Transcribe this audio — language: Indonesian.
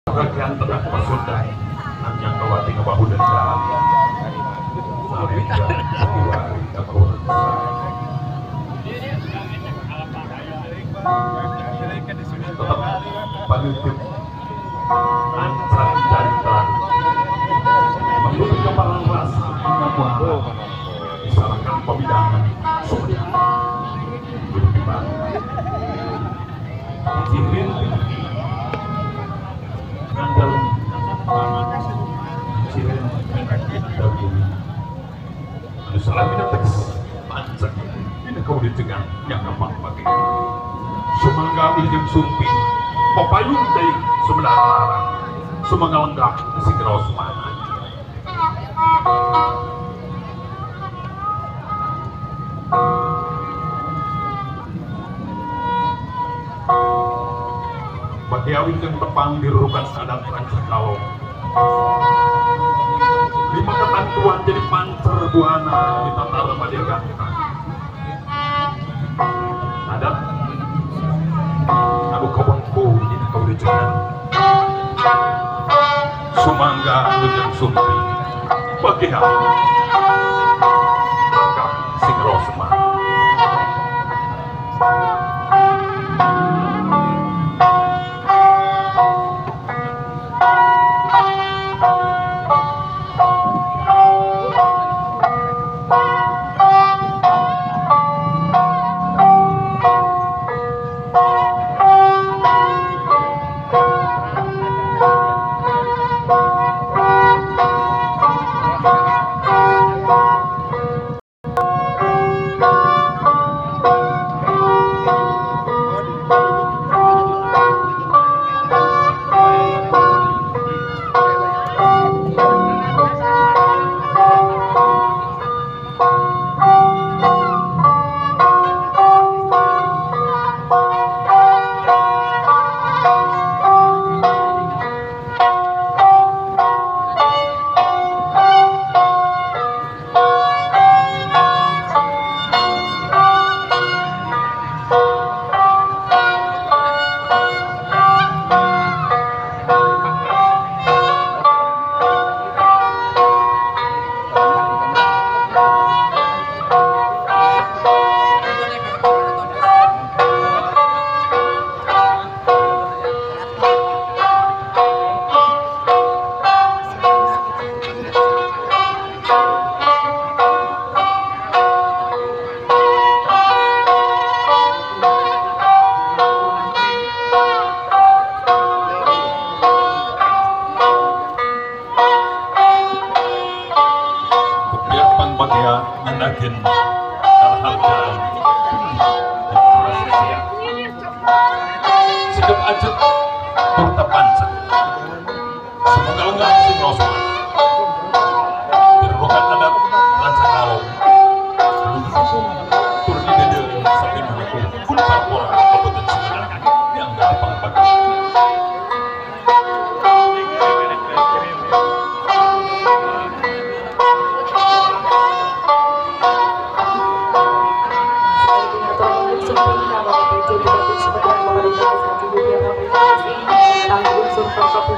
bagian tengah Pasundan yang kawati ngebahu dan jalan Sarika Diwari Kapur tetap panitik ancaran dari terang menutup kepalan rasa pengakuan disalahkan pemidangan surya berkembang izin ngandal siren dari salah minat teks pancak ini kau dicegang yang gampang pakai sumangga ujung sumpi papayun dari sebelah larang sumangga lenggak si keraus mana Batiawi yang tepang dirurukan sadang rancak kalong lima ketentuan jadi pancer buana di tatar pada gantang ada aku kawanku ini kau dicegat sumangga ujung sumpi bagi hati langkah singro semang Anakin hal-hal sikap ajut turta panca semoga lenggak sing rosman dirurukan adat rancak kalong turun ide sapi mengaku pun parpora kabupaten Sumedang yang gampang bagi Jadi